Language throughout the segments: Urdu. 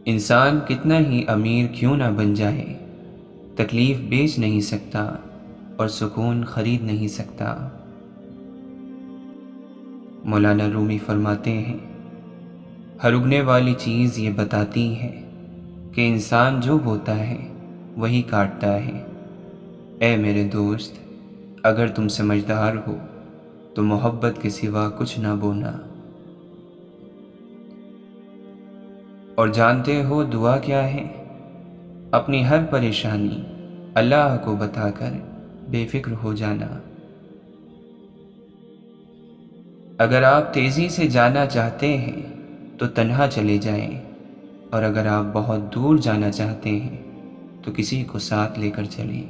انسان کتنا ہی امیر کیوں نہ بن جائے، تکلیف بیچ نہیں سکتا اور سکون خرید نہیں سکتا۔ مولانا رومی فرماتے ہیں، ہر اگنے والی چیز یہ بتاتی ہے کہ انسان جو بوتا ہے وہی کاٹتا ہے۔ اے میرے دوست، اگر تم سمجھدار ہو تو محبت کے سوا کچھ نہ بونا۔ اور جانتے ہو دعا کیا ہے؟ اپنی ہر پریشانی اللہ کو بتا کر بے فکر ہو جانا۔ اگر آپ تیزی سے جانا چاہتے ہیں تو تنہا چلے جائیں، اور اگر آپ بہت دور جانا چاہتے ہیں تو کسی کو ساتھ لے کر چلیں۔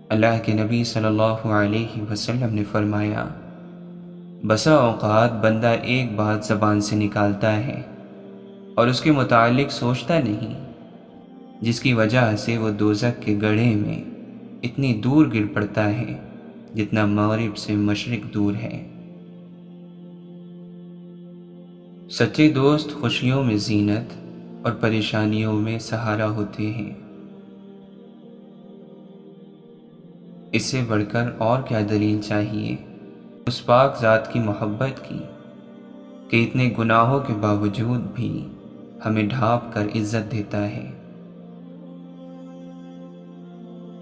اللہ کے نبی صلی اللہ علیہ وسلم نے فرمایا، بسا اوقات بندہ ایک بات زبان سے نکالتا ہے اور اس کے متعلق سوچتا نہیں، جس کی وجہ سے وہ دوزخ کے گڑھے میں اتنی دور گر پڑتا ہے جتنا مغرب سے مشرق دور ہے۔ سچے دوست خوشیوں میں زینت اور پریشانیوں میں سہارا ہوتے ہیں۔ اس سے بڑھ کر اور کیا دلیل چاہیے اس پاک ذات کی محبت کی کہ اتنے گناہوں کے باوجود بھی ہمیں ڈھانپ کر عزت دیتا ہے۔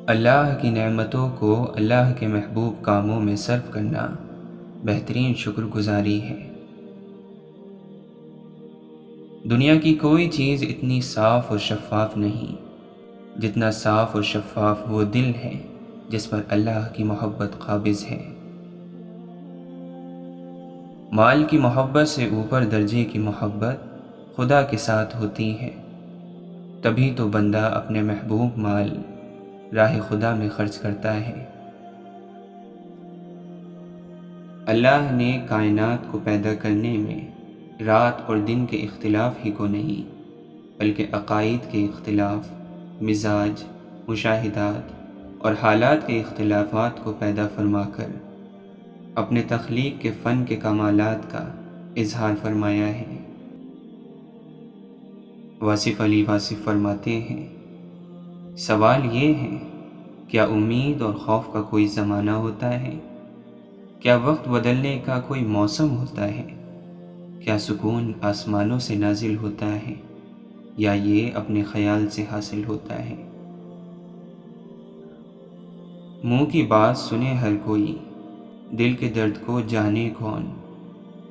اللہ کی نعمتوں کو اللہ کے محبوب کاموں میں صرف کرنا بہترین شکر گزاری ہے۔ دنیا کی کوئی چیز اتنی صاف اور شفاف نہیں جتنا صاف اور شفاف وہ دل ہے جس پر اللہ کی محبت قابض ہے۔ مال کی محبت سے اوپر درجے کی محبت خدا کے ساتھ ہوتی ہے، تبھی تو بندہ اپنے محبوب مال راہ خدا میں خرچ کرتا ہے۔ اللہ نے کائنات کو پیدا کرنے میں رات اور دن کے اختلاف ہی کو نہیں، بلکہ عقائد کے اختلاف، مزاج، مشاہدات اور حالات کے اختلافات کو پیدا فرما کر اپنے تخلیق کے فن کے کمالات کا اظہار فرمایا ہے۔ واصف علی واصف فرماتے ہیں، سوال یہ ہے، کیا امید اور خوف کا کوئی زمانہ ہوتا ہے؟ کیا وقت بدلنے کا کوئی موسم ہوتا ہے؟ کیا سکون آسمانوں سے نازل ہوتا ہے یا یہ اپنے خیال سے حاصل ہوتا ہے؟ منہ کی بات سنے ہر کوئی، دل کے درد کو جانے کون؟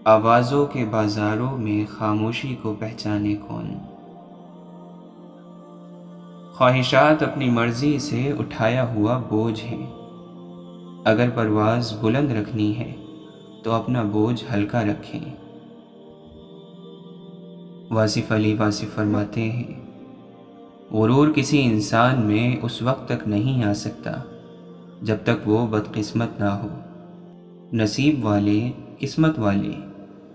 آوازوں کے بازاروں میں خاموشی کو پہچانے کون؟ خواہشات اپنی مرضی سے اٹھایا ہوا بوجھ ہے، اگر پرواز بلند رکھنی ہے تو اپنا بوجھ ہلکا رکھیں۔ واصف علی واصف فرماتے ہیں، غرور کسی انسان میں اس وقت تک نہیں آ سکتا جب تک وہ بدقسمت نہ ہو۔ نصیب والے، قسمت والے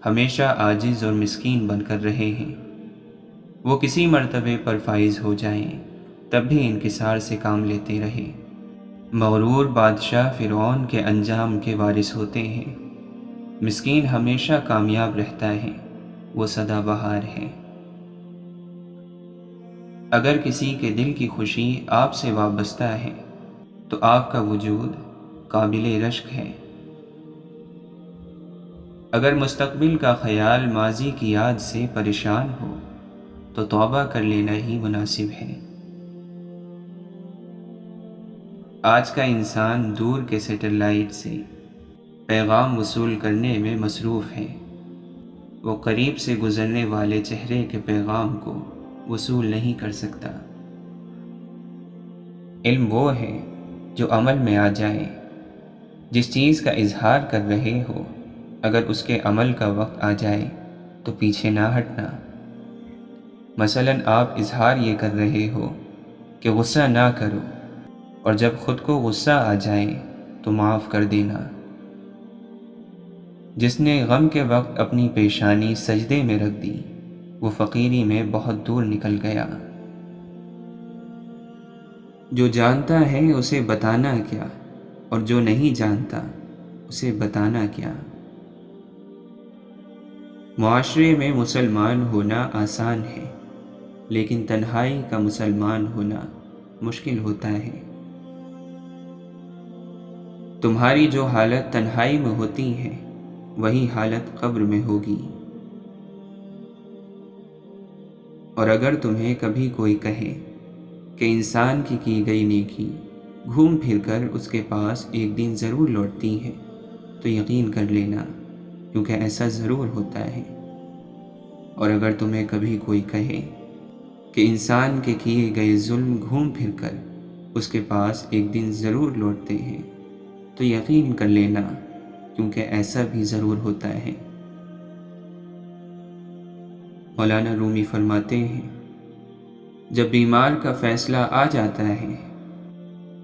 ہمیشہ عاجز اور مسکین بن کر رہے ہیں۔ وہ کسی مرتبے پر فائز ہو جائیں تب بھی انکسار سے کام لیتے رہے۔ مغرور بادشاہ فرعون کے انجام کے وارث ہوتے ہیں، مسکین ہمیشہ کامیاب رہتا ہے، وہ سدا بہار ہے۔ اگر کسی کے دل کی خوشی آپ سے وابستہ ہے تو آپ کا وجود قابل رشک ہے۔ اگر مستقبل کا خیال ماضی کی یاد سے پریشان ہو تو توبہ کر لینا ہی مناسب ہے۔ آج کا انسان دور کے سیٹلائٹ سے پیغام وصول کرنے میں مصروف ہے، وہ قریب سے گزرنے والے چہرے کے پیغام کو وصول نہیں کر سکتا۔ علم وہ ہے جو عمل میں آ جائے۔ جس چیز کا اظہار کر رہے ہو، اگر اس کے عمل کا وقت آ جائے تو پیچھے نہ ہٹنا۔ مثلاً آپ اظہار یہ کر رہے ہو کہ غصہ نہ کرو، اور جب خود کو غصہ آ جائے تو معاف کر دینا۔ جس نے غم کے وقت اپنی پیشانی سجدے میں رکھ دی، وہ فقیری میں بہت دور نکل گیا۔ جو جانتا ہے اسے بتانا کیا، اور جو نہیں جانتا اسے بتانا کیا۔ معاشرے میں مسلمان ہونا آسان ہے، لیکن تنہائی کا مسلمان ہونا مشکل ہوتا ہے۔ تمہاری جو حالت تنہائی میں ہوتی ہے وہی حالت قبر میں ہوگی۔ اور اگر تمہیں کبھی کوئی کہے کہ انسان کی گئی نیکی گھوم پھر کر اس کے پاس ایک دن ضرور لوٹتی ہے، تو یقین کر لینا، کیونکہ ایسا ضرور ہوتا ہے۔ اور اگر تمہیں کبھی کوئی کہے کہ انسان کے کیے گئے ظلم گھوم پھر کر اس کے پاس ایک دن ضرور لوٹتے ہیں، تو یقین کر لینا، کیونکہ ایسا بھی ضرور ہوتا ہے۔ مولانا رومی فرماتے ہیں، جب بیمار کا فیصلہ آ جاتا ہے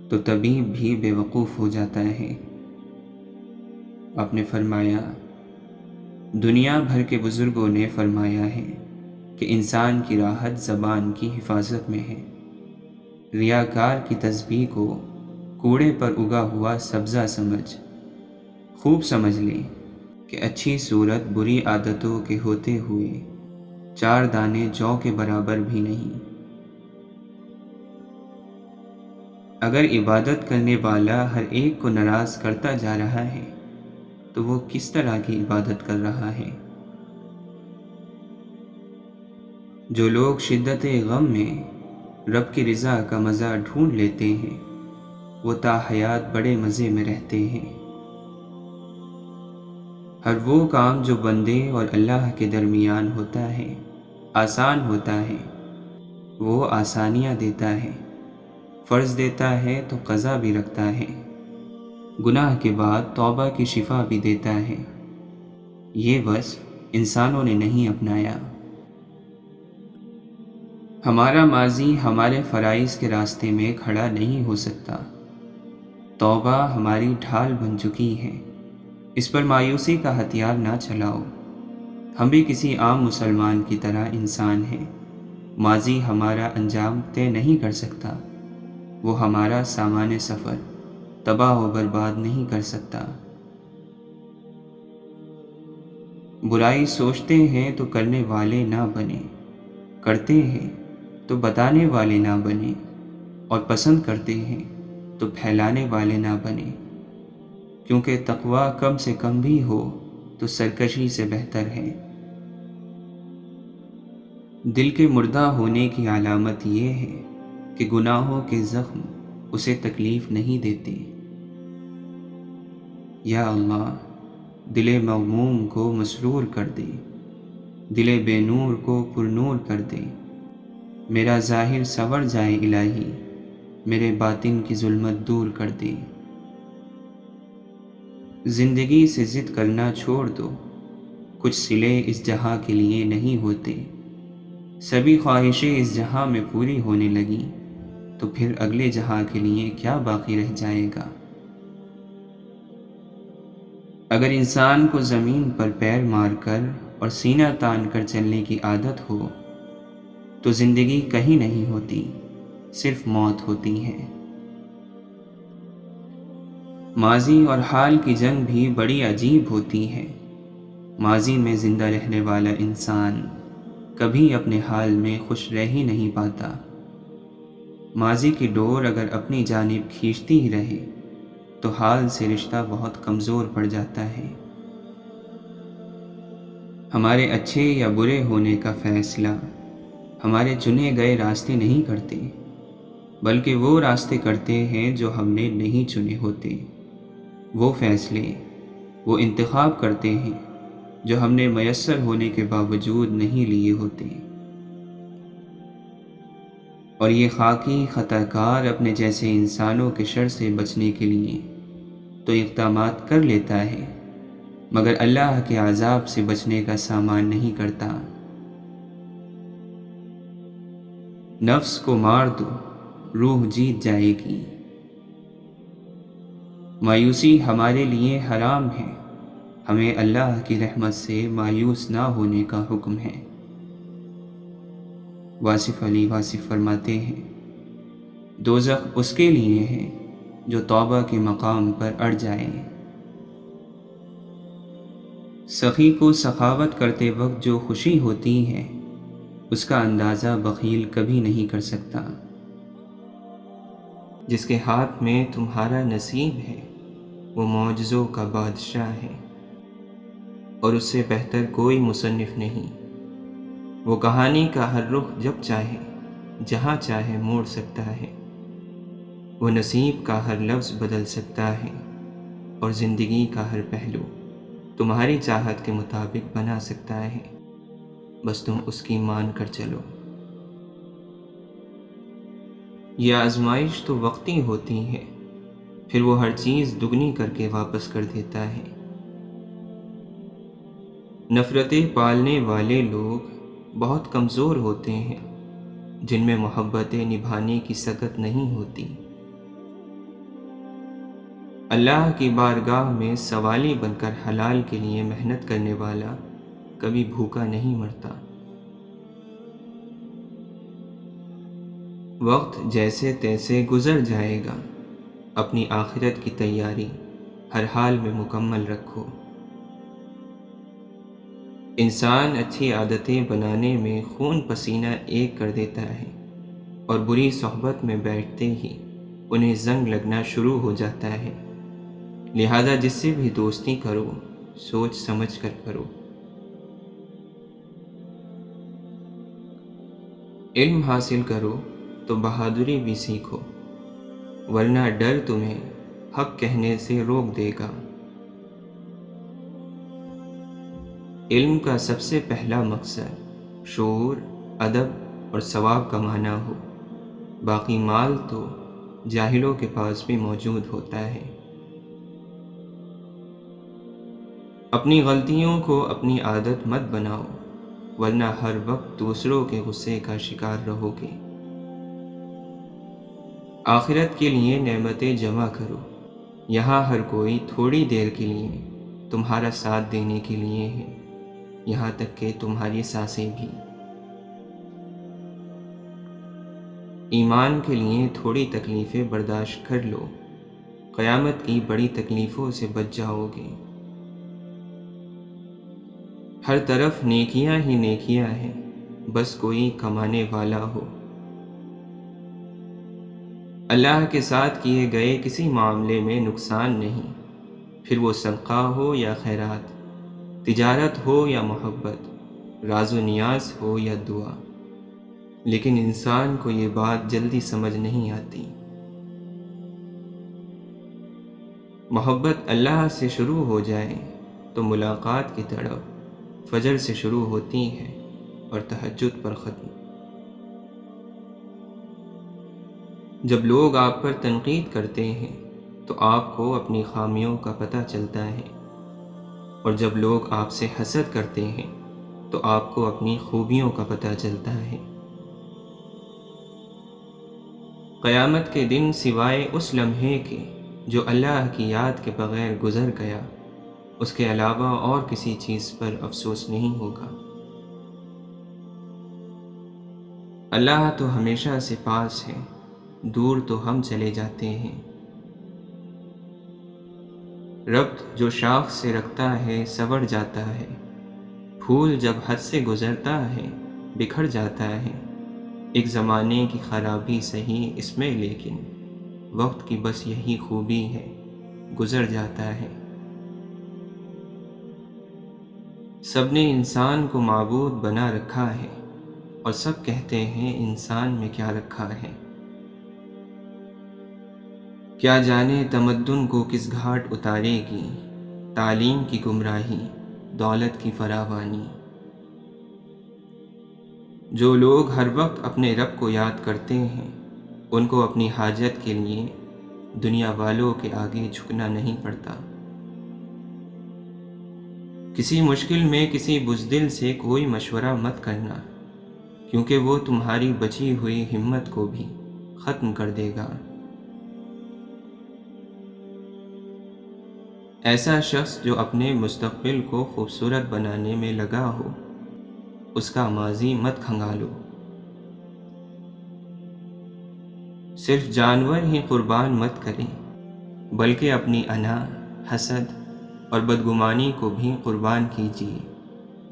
تو طبیب بھی بے وقوف ہو جاتا ہے۔ آپ نے فرمایا، دنیا بھر کے بزرگوں نے فرمایا ہے کہ انسان کی راحت زبان کی حفاظت میں ہے۔ ریاکار کی تسبیح کو کوڑے پر اگا ہوا سبزہ سمجھ، خوب سمجھ لیں کہ اچھی صورت بری عادتوں کے ہوتے ہوئے 4 دانے جو کے برابر بھی نہیں۔ اگر عبادت کرنے والا ہر ایک کو ناراض کرتا جا رہا ہے تو وہ کس طرح کی عبادت کر رہا ہے؟ جو لوگ شدت غم میں رب کی رضا کا مزہ ڈھونڈ لیتے ہیں وہ تا حیات بڑے مزے میں رہتے ہیں۔ ہر وہ کام جو بندے اور اللہ کے درمیان ہوتا ہے، آسان ہوتا ہے، وہ آسانیاں دیتا ہے، فرض دیتا ہے تو قضا بھی رکھتا ہے، گناہ کے بعد توبہ کی شفا بھی دیتا ہے۔ یہ وصف انسانوں نے نہیں اپنایا۔ ہمارا ماضی ہمارے فرائض کے راستے میں کھڑا نہیں ہو سکتا۔ توبہ ہماری ڈھال بن چکی ہے، اس پر مایوسی کا ہتھیار نہ چلاؤ۔ ہم بھی کسی عام مسلمان کی طرح انسان ہیں۔ ماضی ہمارا انجام طے نہیں کر سکتا، وہ ہمارا سامان سفر تباہ و برباد نہیں کر سکتا۔ برائی سوچتے ہیں تو کرنے والے نہ بنے، کرتے ہیں تو بتانے والے نہ بنے، اور پسند کرتے ہیں تو پھیلانے والے نہ بنے، کیونکہ تقویٰ کم سے کم بھی ہو تو سرکشی سے بہتر ہے۔ دل کے مردہ ہونے کی علامت یہ ہے کہ گناہوں کے زخم اسے تکلیف نہیں دیتے۔ یا اللہ، دل مغموم کو مسرور کر دے، دل بے نور کو پر نور کر دے۔ میرا ظاہر سنور جائے الہی، میرے باطن کی ظلمت دور کر دے۔ زندگی سے ضد کرنا چھوڑ دو، کچھ صلے اس جہاں کے لیے نہیں ہوتے۔ سبھی خواہشیں اس جہاں میں پوری ہونے لگیں تو پھر اگلے جہاں کے لیے کیا باقی رہ جائے گا؟ اگر انسان کو زمین پر پیر مار کر اور سینہ تان کر چلنے کی عادت ہو تو زندگی کہیں نہیں ہوتی، صرف موت ہوتی ہے۔ ماضی اور حال کی جنگ بھی بڑی عجیب ہوتی ہے۔ ماضی میں زندہ رہنے والا انسان کبھی اپنے حال میں خوش رہ ہی نہیں پاتا۔ ماضی کی ڈور اگر اپنی جانب کھینچتی ہی رہے تو حال سے رشتہ بہت کمزور پڑ جاتا ہے۔ ہمارے اچھے یا برے ہونے کا فیصلہ ہمارے چنے گئے راستے نہیں کرتے، بلکہ وہ راستے کرتے ہیں جو ہم نے نہیں چنے ہوتے۔ وہ فیصلے، وہ انتخاب کرتے ہیں جو ہم نے میسر ہونے کے باوجود نہیں لیے ہوتے۔ اور یہ خاکی خطا کار اپنے جیسے انسانوں کے شر سے بچنے کے لیے تو اقدامات کر لیتا ہے، مگر اللہ کے عذاب سے بچنے کا سامان نہیں کرتا۔ نفس کو مار دو، روح جیت جائے گی۔ مایوسی ہمارے لیے حرام ہے، ہمیں اللہ کی رحمت سے مایوس نہ ہونے کا حکم ہے۔ واصف علی واصف فرماتے ہیں، دوزخ اس کے لیے ہے جو توبہ کے مقام پر اڑ جائے۔ سخی کو سخاوت کرتے وقت جو خوشی ہوتی ہے اس کا اندازہ بخیل کبھی نہیں کر سکتا۔ جس کے ہاتھ میں تمہارا نصیب ہے وہ معجزوں کا بادشاہ ہے، اور اس سے بہتر کوئی مصنف نہیں۔ وہ کہانی کا ہر رخ جب چاہے جہاں چاہے موڑ سکتا ہے، وہ نصیب کا ہر لفظ بدل سکتا ہے، اور زندگی کا ہر پہلو تمہاری چاہت کے مطابق بنا سکتا ہے، بس تم اس کی مان کر چلو۔ یہ آزمائش تو وقتی ہوتی ہے، پھر وہ ہر چیز دگنی کر کے واپس کر دیتا ہے۔ نفرتیں پالنے والے لوگ بہت کمزور ہوتے ہیں، جن میں محبتیں نبھانے کی سکت نہیں ہوتی۔ اللہ کی بارگاہ میں سوالی بن کر حلال کے لیے محنت کرنے والا کبھی بھوکا نہیں مرتا۔ وقت جیسے تیسے گزر جائے گا، اپنی آخرت کی تیاری ہر حال میں مکمل رکھو۔ انسان اچھی عادتیں بنانے میں خون پسینہ ایک کر دیتا ہے، اور بری صحبت میں بیٹھتے ہی انہیں زنگ لگنا شروع ہو جاتا ہے۔ لہذا جس سے بھی دوستی کرو سوچ سمجھ کر کرو۔ علم حاصل کرو تو بہادری بھی سیکھو، ورنہ ڈر تمہیں حق کہنے سے روک دے گا۔ علم کا سب سے پہلا مقصد شعور، ادب اور ثواب کمانا ہو، باقی مال تو جاہلوں کے پاس بھی موجود ہوتا ہے۔ اپنی غلطیوں کو اپنی عادت مت بناؤ، ورنہ ہر وقت دوسروں کے غصے کا شکار رہو گے۔ آخرت کے لیے نعمتیں جمع کرو، یہاں ہر کوئی تھوڑی دیر کے لیے تمہارا ساتھ دینے کے لیے ہے، یہاں تک کہ تمہاری سانسیں بھی۔ ایمان کے لیے تھوڑی تکلیفیں برداشت کر لو، قیامت کی بڑی تکلیفوں سے بچ جاؤ گے۔ ہر طرف نیکیاں ہی نیکیاں ہیں، بس کوئی کمانے والا ہو۔ اللہ کے ساتھ کیے گئے کسی معاملے میں نقصان نہیں، پھر وہ صدقہ ہو یا خیرات، تجارت ہو یا محبت، راز و نیاز ہو یا دعا۔ لیکن انسان کو یہ بات جلدی سمجھ نہیں آتی۔ محبت اللہ سے شروع ہو جائے تو ملاقات کی تڑپ فجر سے شروع ہوتی ہے اور تہجد پر ختم۔ جب لوگ آپ پر تنقید کرتے ہیں تو آپ کو اپنی خامیوں کا پتہ چلتا ہے، اور جب لوگ آپ سے حسد کرتے ہیں تو آپ کو اپنی خوبیوں کا پتہ چلتا ہے۔ قیامت کے دن سوائے اس لمحے کے جو اللہ کی یاد کے بغیر گزر گیا، اس کے علاوہ اور کسی چیز پر افسوس نہیں ہوگا۔ اللہ تو ہمیشہ سے پاس ہے، دور تو ہم چلے جاتے ہیں۔ ربط جو شاخ سے رکھتا ہے سنور جاتا ہے، پھول جب حد سے گزرتا ہے بکھر جاتا ہے۔ ایک زمانے کی خرابی سہی اس میں، لیکن وقت کی بس یہی خوبی ہے، گزر جاتا ہے۔ سب نے انسان کو معبود بنا رکھا ہے، اور سب کہتے ہیں انسان میں کیا رکھا ہے۔ کیا جانے تمدن کو کس گھاٹ اتارے گی، تعلیم کی گمراہی، دولت کی فراوانی۔ جو لوگ ہر وقت اپنے رب کو یاد کرتے ہیں، ان کو اپنی حاجت کے لیے دنیا والوں کے آگے جھکنا نہیں پڑتا۔ کسی مشکل میں کسی بزدل سے کوئی مشورہ مت کرنا، کیونکہ وہ تمہاری بچی ہوئی ہمت کو بھی ختم کر دے گا۔ ایسا شخص جو اپنے مستقبل کو خوبصورت بنانے میں لگا ہو، اس کا ماضی مت کھنگالو۔ صرف جانور ہی قربان مت کریں، بلکہ اپنی انا، حسد اور بدگمانی کو بھی قربان کیجیے،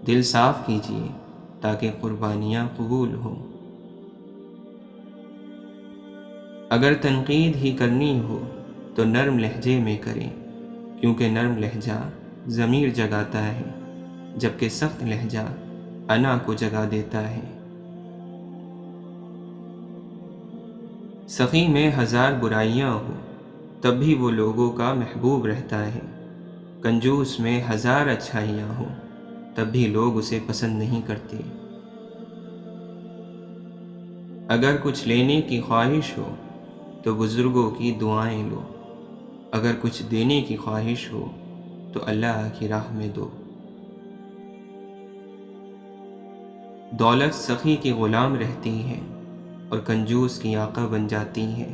دل صاف کیجیے تاکہ قربانیاں قبول ہوں۔ اگر تنقید ہی کرنی ہو تو نرم لہجے میں کریں، کیونکہ نرم لہجہ ضمیر جگاتا ہے، جبکہ سخت لہجہ انا کو جگا دیتا ہے۔ سخی میں 1000 برائیاں ہو تب بھی وہ لوگوں کا محبوب رہتا ہے، کنجوس میں 1000 اچھائیاں ہوں تب بھی لوگ اسے پسند نہیں کرتے۔ اگر کچھ لینے کی خواہش ہو تو بزرگوں کی دعائیں لو، اگر کچھ دینے کی خواہش ہو تو اللہ کی راہ میں دو۔ دولت سخی کی غلام رہتی ہے اور کنجوس کی آقا بن جاتی ہے۔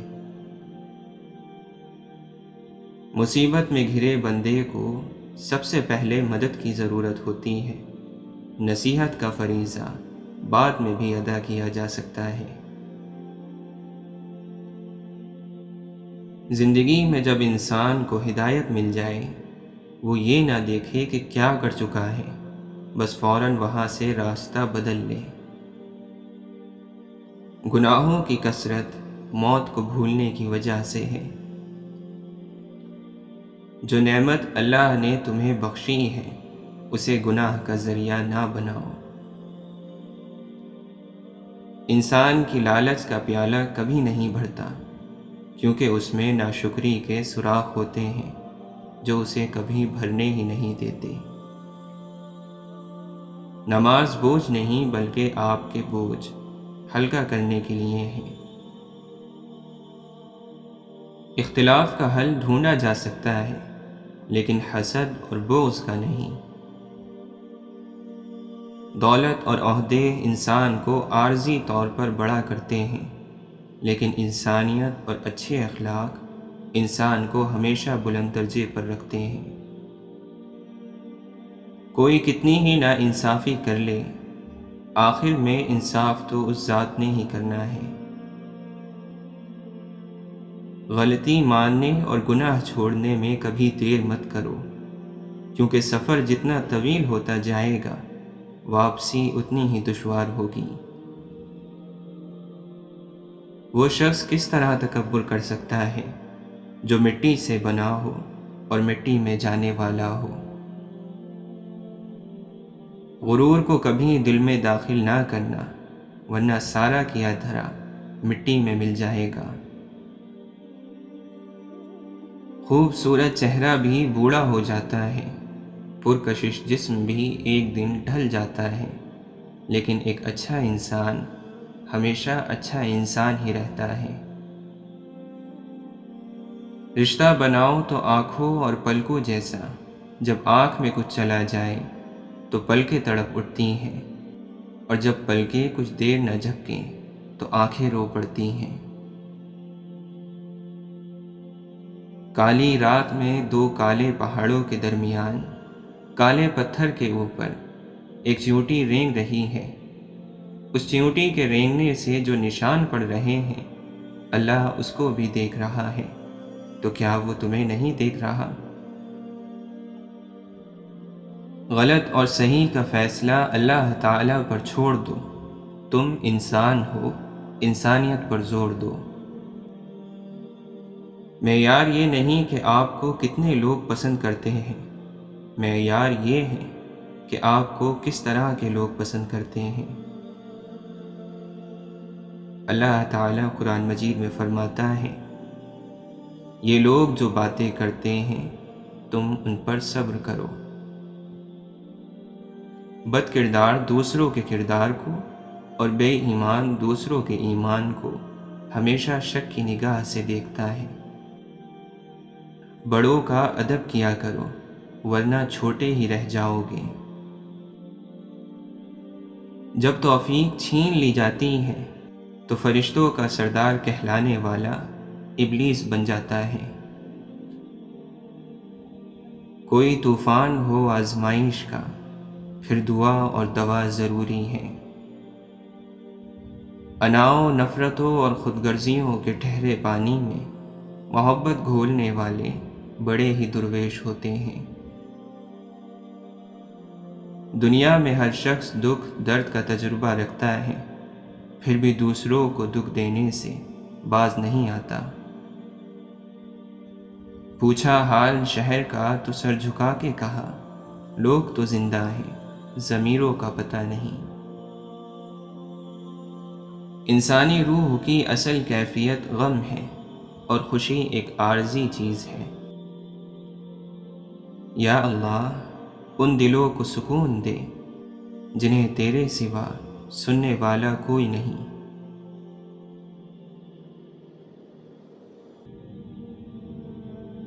مصیبت میں گھرے بندے کو سب سے پہلے مدد کی ضرورت ہوتی ہے، نصیحت کا فریضہ بعد میں بھی ادا کیا جا سکتا ہے۔ زندگی میں جب انسان کو ہدایت مل جائے، وہ یہ نہ دیکھے کہ کیا کر چکا ہے، بس فوراً وہاں سے راستہ بدل لے۔ گناہوں کی کثرت موت کو بھولنے کی وجہ سے ہے۔ جو نعمت اللہ نے تمہیں بخشی ہے اسے گناہ کا ذریعہ نہ بناؤ۔ انسان کی لالچ کا پیالہ کبھی نہیں بھرتا، کیونکہ اس میں ناشکری کے سوراخ ہوتے ہیں جو اسے کبھی بھرنے ہی نہیں دیتے۔ نماز بوجھ نہیں بلکہ آپ کے بوجھ ہلکا کرنے کے لیے ہے۔ اختلاف کا حل ڈھونڈا جا سکتا ہے، لیکن حسد اور بغض کا نہیں۔ دولت اور عہدے انسان کو عارضی طور پر بڑا کرتے ہیں، لیکن انسانیت اور اچھے اخلاق انسان کو ہمیشہ بلند درجے پر رکھتے ہیں۔ کوئی کتنی ہی نا انصافی کر لے، آخر میں انصاف تو اس ذات نے ہی کرنا ہے۔ غلطی ماننے اور گناہ چھوڑنے میں کبھی دیر مت کرو، کیونکہ سفر جتنا طویل ہوتا جائے گا واپسی اتنی ہی دشوار ہوگی۔ وہ شخص کس طرح تکبر کر سکتا ہے جو مٹی سے بنا ہو اور مٹی میں جانے والا ہو۔ غرور کو کبھی دل میں داخل نہ کرنا، ورنہ سارا کیا دھرا مٹی میں مل جائے گا۔ خوبصورت چہرہ بھی بوڑھا ہو جاتا ہے، پرکشش جسم بھی ایک دن ڈھل جاتا ہے، لیکن ایک اچھا انسان ہمیشہ اچھا انسان ہی رہتا ہے۔ رشتہ بناؤ تو آنکھوں اور پلکوں جیسا، جب آنکھ میں کچھ چلا جائے تو پلکیں تڑپ اٹھتی ہیں، اور جب پلکیں کچھ دیر نہ جھپکیں تو آنکھیں رو پڑتی ہیں۔ کالی رات میں 2 کالے پہاڑوں کے درمیان کالے پتھر کے اوپر ایک چیونٹی رینگ رہی ہے۔ اس چیونٹی کے رینگنے سے جو نشان پڑ رہے ہیں اللہ اس کو بھی دیکھ رہا ہے، تو کیا وہ تمہیں نہیں دیکھ رہا؟ غلط اور صحیح کا فیصلہ اللہ تعالیٰ پر چھوڑ دو، تم انسان ہو، انسانیت پر زور دو۔ معیار یہ نہیں کہ آپ کو کتنے لوگ پسند کرتے ہیں، معیار یہ ہے کہ آپ کو کس طرح کے لوگ پسند کرتے ہیں۔ اللہ تعالیٰ قرآن مجید میں فرماتا ہے، یہ لوگ جو باتیں کرتے ہیں تم ان پر صبر کرو۔ بد کردار دوسروں کے کردار کو اور بے ایمان دوسروں کے ایمان کو ہمیشہ شک کی نگاہ سے دیکھتا ہے۔ بڑوں کا ادب کیا کرو، ورنہ چھوٹے ہی رہ جاؤ گے۔ جب توفیق چھین لی جاتی ہے تو فرشتوں کا سردار کہلانے والا ابلیس بن جاتا ہے۔ کوئی طوفان ہو آزمائش کا، پھر دعا اور دوا ضروری ہے۔ اناؤ نفرتوں اور خود غرضیوں کے ٹھہرے پانی میں محبت گھولنے والے بڑے ہی درویش ہوتے ہیں۔ دنیا میں ہر شخص دکھ درد کا تجربہ رکھتا ہے، پھر بھی دوسروں کو دکھ دینے سے باز نہیں آتا۔ پوچھا حال شہر کا تو سر جھکا کے کہا، لوگ تو زندہ ہیں، ضمیروں کا پتہ نہیں۔ انسانی روح کی اصل کیفیت غم ہے اور خوشی ایک عارضی چیز ہے۔ یا اللہ، ان دلوں کو سکون دے جنہیں تیرے سوا سننے والا کوئی نہیں۔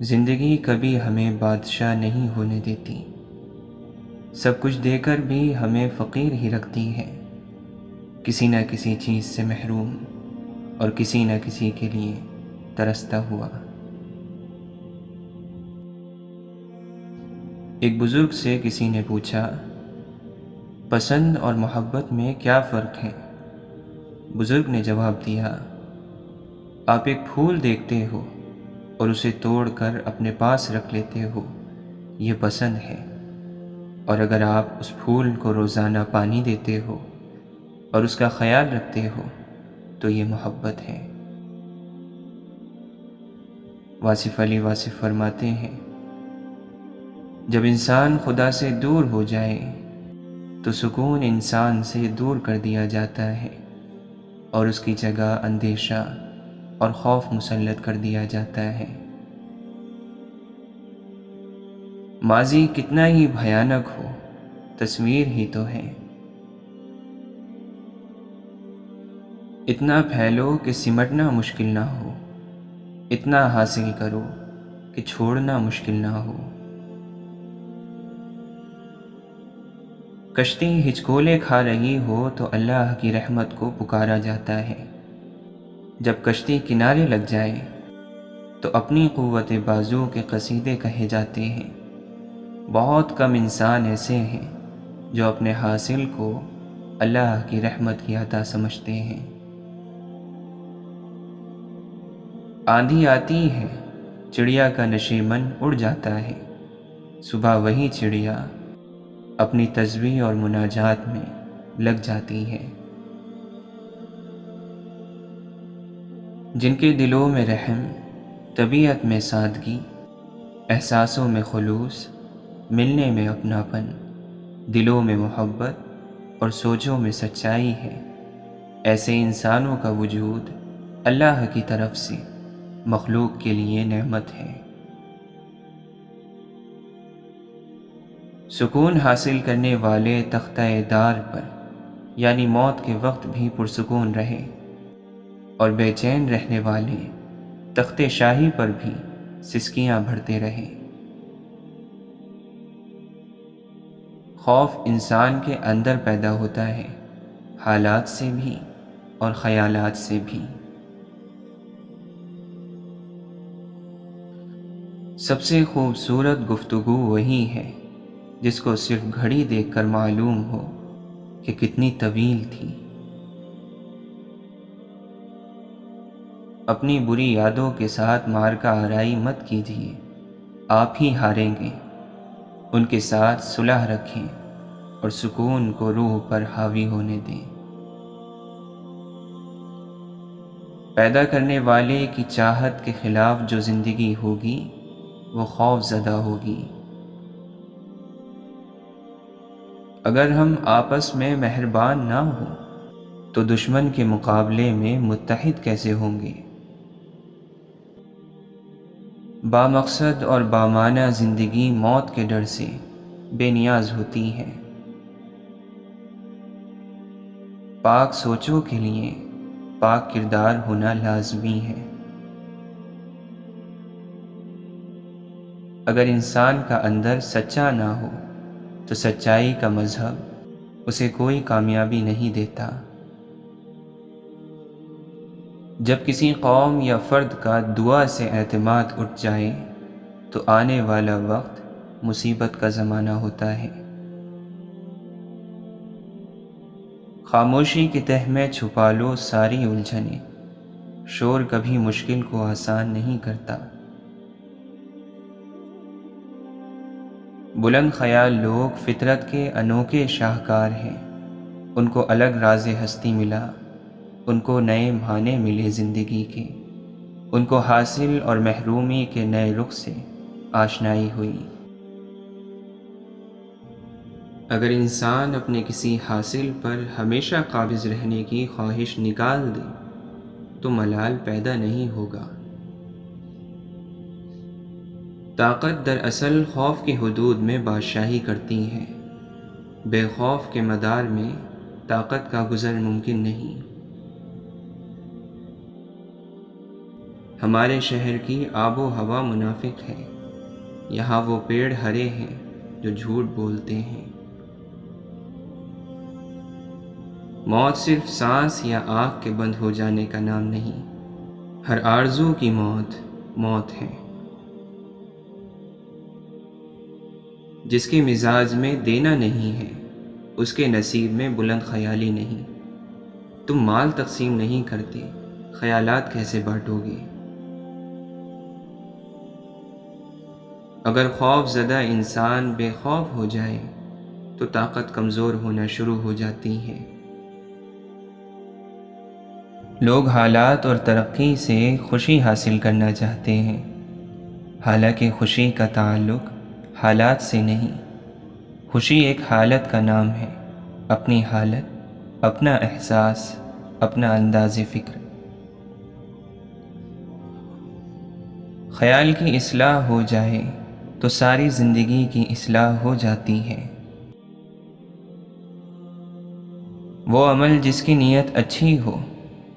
زندگی کبھی ہمیں بادشاہ نہیں ہونے دیتی، سب کچھ دے کر بھی ہمیں فقیر ہی رکھتی ہے، کسی نہ کسی چیز سے محروم اور کسی نہ کسی کے لیے ترستا ہوا۔ ایک بزرگ سے کسی نے پوچھا، پسند اور محبت میں کیا فرق ہے؟ بزرگ نے جواب دیا، آپ ایک پھول دیکھتے ہو اور اسے توڑ کر اپنے پاس رکھ لیتے ہو، یہ پسند ہے، اور اگر آپ اس پھول کو روزانہ پانی دیتے ہو اور اس کا خیال رکھتے ہو تو یہ محبت ہے۔ واصف علی واصف فرماتے ہیں، جب انسان خدا سے دور ہو جائے تو سکون انسان سے دور کر دیا جاتا ہے اور اس کی جگہ اندیشہ اور خوف مسلط کر دیا جاتا ہے۔ ماضی کتنا ہی بھیانک ہو، تصویر ہی تو ہے۔ اتنا پھیلو کہ سمٹنا مشکل نہ ہو، اتنا حاصل کرو کہ چھوڑنا مشکل نہ ہو۔ کشتی ہچکولے کھا رہی ہو تو اللہ کی رحمت کو پکارا جاتا ہے، جب کشتی کنارے لگ جائے تو اپنی قوت بازو کے قصیدے کہے جاتے ہیں۔ بہت کم انسان ایسے ہیں جو اپنے حاصل کو اللہ کی رحمت کی عطا سمجھتے ہیں۔ آندھی آتی ہے، چڑیا کا نشیمن اڑ جاتا ہے، صبح وہی چڑیا اپنی تسبیح اور مناجات میں لگ جاتی ہے۔ جن کے دلوں میں رحم، طبیعت میں سادگی، احساسوں میں خلوص، ملنے میں اپناپن، دلوں میں محبت اور سوچوں میں سچائی ہے، ایسے انسانوں کا وجود اللہ کی طرف سے مخلوق کے لیے نعمت ہے۔ سکون حاصل کرنے والے تختہ دار پر یعنی موت کے وقت بھی پرسکون رہے، اور بے چین رہنے والے تخت شاہی پر بھی سسکیاں بھرتے رہے۔ خوف انسان کے اندر پیدا ہوتا ہے، حالات سے بھی اور خیالات سے بھی۔ سب سے خوبصورت گفتگو وہی ہے جس کو صرف گھڑی دیکھ کر معلوم ہو کہ کتنی طویل تھی۔ اپنی بری یادوں کے ساتھ معرکہ آرائی مت کیجیے، آپ ہی ہاریں گے۔ ان کے ساتھ صلح رکھیں اور سکون کو روح پر حاوی ہونے دیں۔ پیدا کرنے والے کی چاہت کے خلاف جو زندگی ہوگی وہ خوف زدہ ہوگی۔ اگر ہم آپس میں مہربان نہ ہوں تو دشمن کے مقابلے میں متحد کیسے ہوں گے؟ بامقصد اور بامعنی زندگی موت کے ڈر سے بے نیاز ہوتی ہے۔ پاک سوچوں کے لیے پاک کردار ہونا لازمی ہے۔ اگر انسان کا اندر سچا نہ ہو تو سچائی کا مذہب اسے کوئی کامیابی نہیں دیتا۔ جب کسی قوم یا فرد کا دعا سے اعتماد اٹھ جائے تو آنے والا وقت مصیبت کا زمانہ ہوتا ہے۔ خاموشی کی تہ میں چھپا لو ساری الجھنیں، شور کبھی مشکل کو آسان نہیں کرتا۔ بلند خیال لوگ فطرت کے انوکھے شاہکار ہیں، ان کو الگ راز ہستی ملا، ان کو نئے معنی ملے زندگی کے، ان کو حاصل اور محرومی کے نئے رخ سے آشنائی ہوئی۔ اگر انسان اپنے کسی حاصل پر ہمیشہ قابض رہنے کی خواہش نکال دے تو ملال پیدا نہیں ہوگا۔ طاقت دراصل خوف کی حدود میں بادشاہی کرتی ہے، بے خوف کے مدار میں طاقت کا گزر ممکن نہیں۔ ہمارے شہر کی آب و ہوا منافق ہے، یہاں وہ پیڑ ہرے ہیں جو جھوٹ بولتے ہیں۔ موت صرف سانس یا آنکھ کے بند ہو جانے کا نام نہیں، ہر آرزو کی موت موت ہے۔ جس کے مزاج میں دینا نہیں ہے اس کے نصیب میں بلند خیالی نہیں۔ تم مال تقسیم نہیں کرتے، خیالات کیسے بانٹو گے؟ اگر خوف زدہ انسان بے خوف ہو جائے تو طاقت کمزور ہونا شروع ہو جاتی ہے۔ لوگ حالات اور ترقی سے خوشی حاصل کرنا چاہتے ہیں، حالانکہ خوشی کا تعلق حالات سے نہیں۔ خوشی ایک حالت کا نام ہے، اپنی حالت، اپنا احساس، اپنا انداز فکر۔ خیال کی اصلاح ہو جائے تو ساری زندگی کی اصلاح ہو جاتی ہے۔ وہ عمل جس کی نیت اچھی ہو،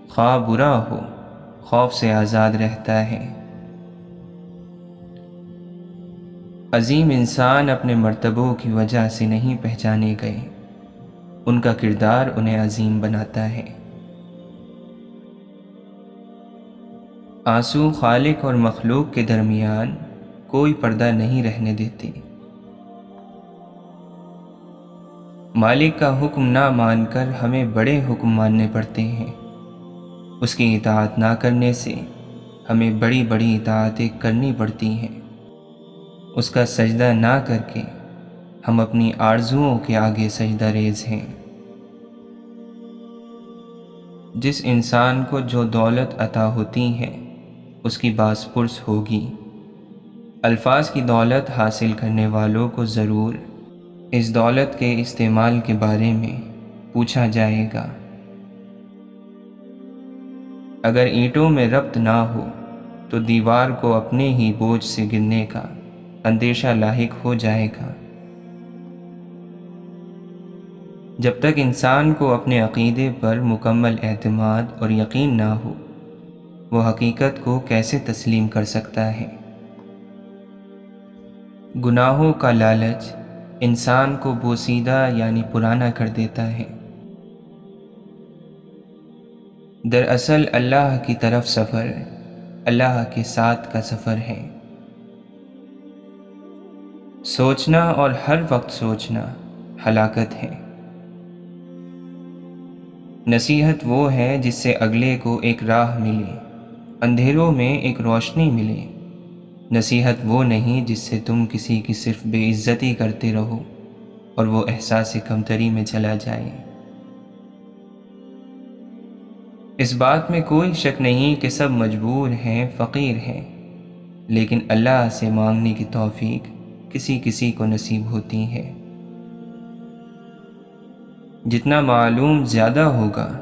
خواہ برا ہو، خوف سے آزاد رہتا ہے۔ عظیم انسان اپنے مرتبوں کی وجہ سے نہیں پہچانے گئے، ان کا کردار انہیں عظیم بناتا ہے۔ آنسو خالق اور مخلوق کے درمیان کوئی پردہ نہیں رہنے دیتے۔ مالک کا حکم نہ مان کر ہمیں بڑے حکم ماننے پڑتے ہیں، اس کی اطاعت نہ کرنے سے ہمیں بڑی بڑی اطاعتیں کرنی پڑتی ہیں۔ اس کا سجدہ نہ کر کے ہم اپنی آرزوؤں کے آگے سجدہ ریز ہیں۔ جس انسان کو جو دولت عطا ہوتی ہے اس کی باز پرس ہوگی۔ الفاظ کی دولت حاصل کرنے والوں کو ضرور اس دولت کے استعمال کے بارے میں پوچھا جائے گا۔ اگر اینٹوں میں ربط نہ ہو تو دیوار کو اپنے ہی بوجھ سے گرنے کا اندیشہ لاحق ہو جائے گا۔ جب تک انسان کو اپنے عقیدے پر مکمل اعتماد اور یقین نہ ہو، وہ حقیقت کو کیسے تسلیم کر سکتا ہے؟ گناہوں کا لالچ انسان کو بوسیدہ یعنی پرانا کر دیتا ہے۔ دراصل اللہ کی طرف سفر اللہ کے ساتھ کا سفر ہے۔ سوچنا اور ہر وقت سوچنا ہلاکت ہے۔ نصیحت وہ ہے جس سے اگلے کو ایک راہ ملے، اندھیروں میں ایک روشنی ملے۔ نصیحت وہ نہیں جس سے تم کسی کی صرف بے عزتی کرتے رہو اور وہ احساس کمتری میں چلا جائے۔ اس بات میں کوئی شک نہیں کہ سب مجبور ہیں، فقیر ہیں، لیکن اللہ سے مانگنے کی توفیق کسی کسی کو نصیب ہوتی ہے۔ جتنا معلوم زیادہ ہوگا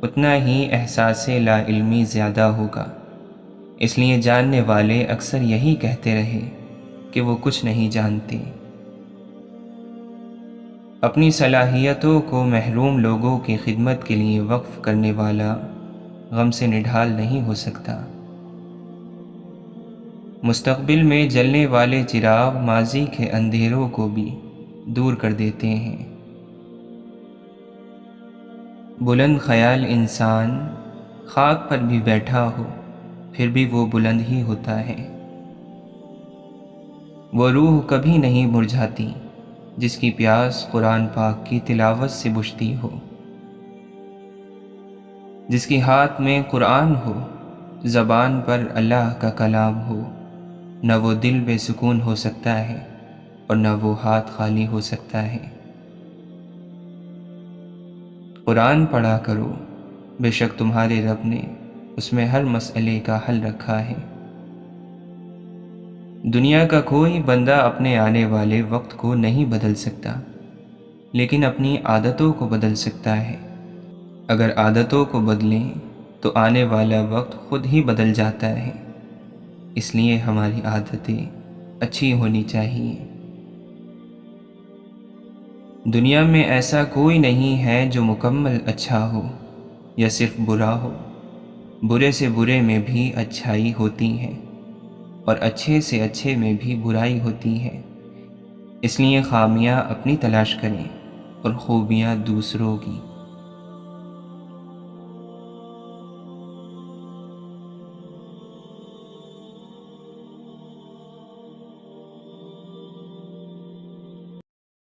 اتنا ہی احساس لا علمی زیادہ ہوگا، اس لیے جاننے والے اکثر یہی کہتے رہے کہ وہ کچھ نہیں جانتے۔ اپنی صلاحیتوں کو محروم لوگوں کی خدمت کے لیے وقف کرنے والا غم سے نڈھال نہیں ہو سکتا۔ مستقبل میں جلنے والے چراغ ماضی کے اندھیروں کو بھی دور کر دیتے ہیں۔ بلند خیال انسان خاک پر بھی بیٹھا ہو پھر بھی وہ بلند ہی ہوتا ہے۔ وہ روح کبھی نہیں مرجھاتی جس کی پیاس قرآن پاک کی تلاوت سے بجھتی ہو۔ جس کے ہاتھ میں قرآن ہو، زبان پر اللہ کا کلام ہو، نہ وہ دل بے سکون ہو سکتا ہے اور نہ وہ ہاتھ خالی ہو سکتا ہے۔ قرآن پڑھا کرو، بے شک تمہارے رب نے اس میں ہر مسئلے کا حل رکھا ہے۔ دنیا کا کوئی بندہ اپنے آنے والے وقت کو نہیں بدل سکتا، لیکن اپنی عادتوں کو بدل سکتا ہے۔ اگر عادتوں کو بدلیں تو آنے والا وقت خود ہی بدل جاتا ہے۔ اس لیے ہماری عادتیں اچھی ہونی چاہیے۔ دنیا میں ایسا کوئی نہیں ہے جو مکمل اچھا ہو یا صرف برا ہو۔ برے سے برے میں بھی اچھائی ہوتی ہے، اور اچھے سے اچھے میں بھی برائی ہوتی ہے۔ اس لیے خامیاں اپنی تلاش کریں اور خوبیاں دوسروں کی۔